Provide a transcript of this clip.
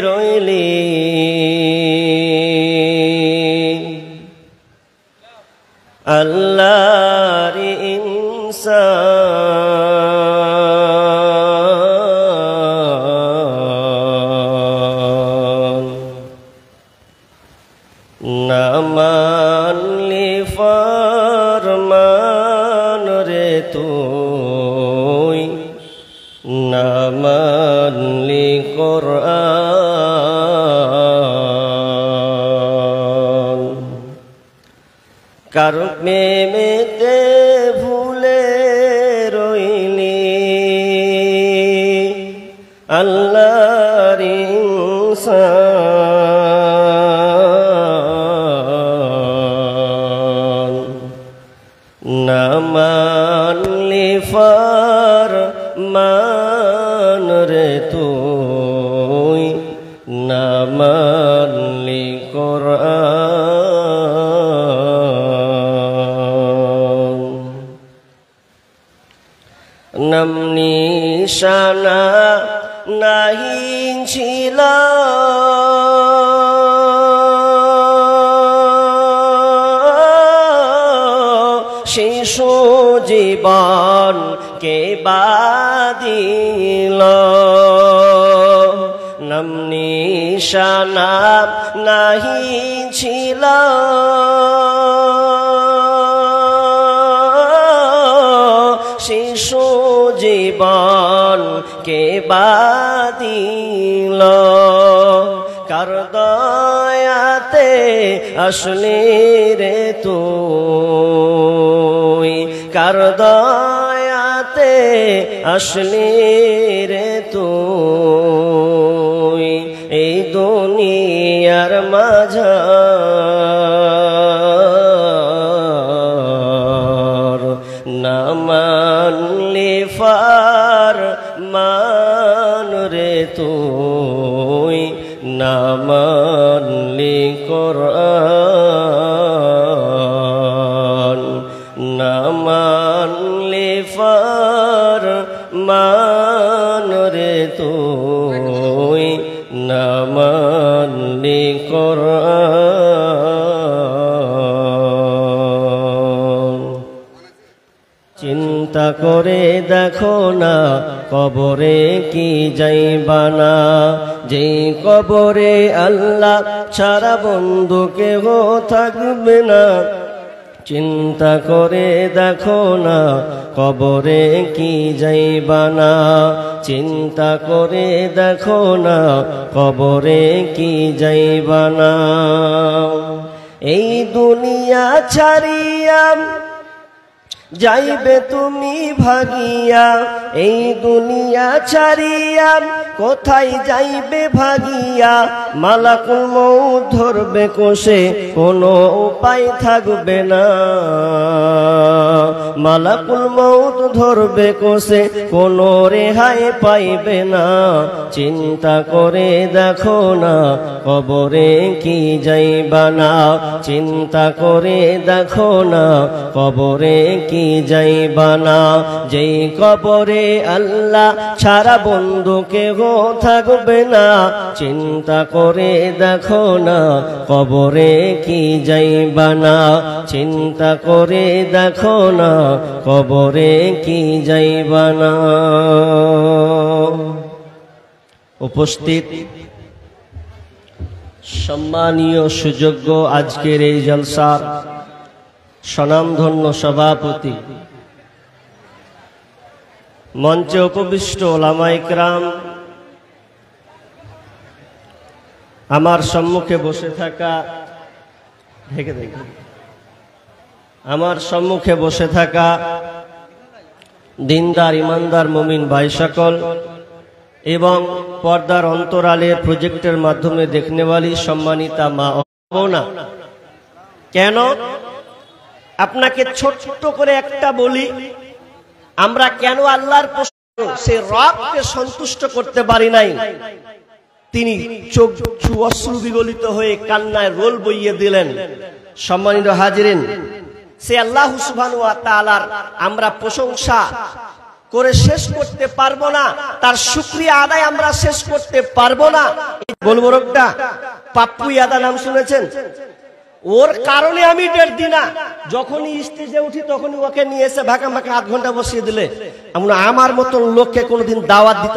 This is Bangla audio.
রইলি আল্লাহর ইনসান না মানলি ফরমান রে তুই না মানলি কোরআন কার প্রেমেতে ভুলে রইলি আল্লাহর ইনসান না মানলি ফরমান রে তুই না মানলি কোরআন নাম নিশানা নাহি ছিল শিশু জীবন কে বাদিল নাম নিশানা নাহি ছিল শিশু জীবন কে বাদিল কার দয়াতে আসলি রে তুই কার দয়াতে আসলি রে তুই এই দুনিয়ার মাঝার না মানলি ফরমান রে তুই না মানলি কোরআন না মানলি ফরমান রে তুই না মানলি কোরআন চিন্তা করে দেখো না কবরে কি যাইবানা যেই কবরে আল্লাহ ছাড়া বন্ধু কেহ থাকবে না চিন্তা করে দেখো না কবরে কি যাইবানা চিন্তা করে দেখো না কবরে কি যাইবানা এই দুনিয়া ছাড়িয়া যাইবে তুমি ভাগিয়া এই দুনিয়া ছাড়িয়া কোথায় যাইবে ভাগিয়া মালাকুল মউত ধরবে কোষে কোনো উপায় থাকবে না মালাকুল মউত ধরবে কোষে কোনো রেহাই পাইবে না চিন্তা করে দেখো না কবরে কি যাইবানা চিন্তা করে দেখো না কবরে কি যাইবানা যেই কবরে আল্লাহ ছাড়া বন্ধু কেহ থাকবে না চিন্তা করে দেখো না কবরে কি যাইবানা চিন্তা করে দেখো না কবরে কি যাইবানা উপস্থিত সম্মানীয় সুযোগ্য আজকের এই জলসার স্বনামধন্য সভাপতি মঞ্চে উপবিষ্ট ওলামায়ে কেরাম আমার সম্মুখে বসে থাকা আমার সম্মুখে বসে থাকা দিনদার ইমানদার মুমিন ভাই সকল এবং পর্দার অন্তরালে প্রজেক্টের মাধ্যমে দেখনেওয়ালি সম্মানিতা মা ও বোনা কেন আপনাকে ছোট্ট করে একটা বলি আমরা কেন আল্লাহর সে রবকে সন্তুষ্ট করতে পারি নাই তিনি চোখ অশ্রু বিগলিত হয়ে কান্নায় রোল বইয়ে দিলেন সম্মানিত হাজিরিন সে আল্লাহ সুবহানাহু ওয়া তাআলার আমরা প্রশংসা করে শেষ করতে পারবো না, তার শুকরিয়া আদায় আমরা শেষ করতে পারবো না। বলবো লোকটা পাপ্পু ইয়াদা নাম শুনেছেন? ওর কারণে আমি 1.5 দিন যখনই স্টেজে উঠি তখনই ওকে নিয়ে এসে ভাকা ভাকা আধ ঘন্টা বসিয়ে দিলে, আমার মতন লোককে কোনোদিন দাওয়াত দিতে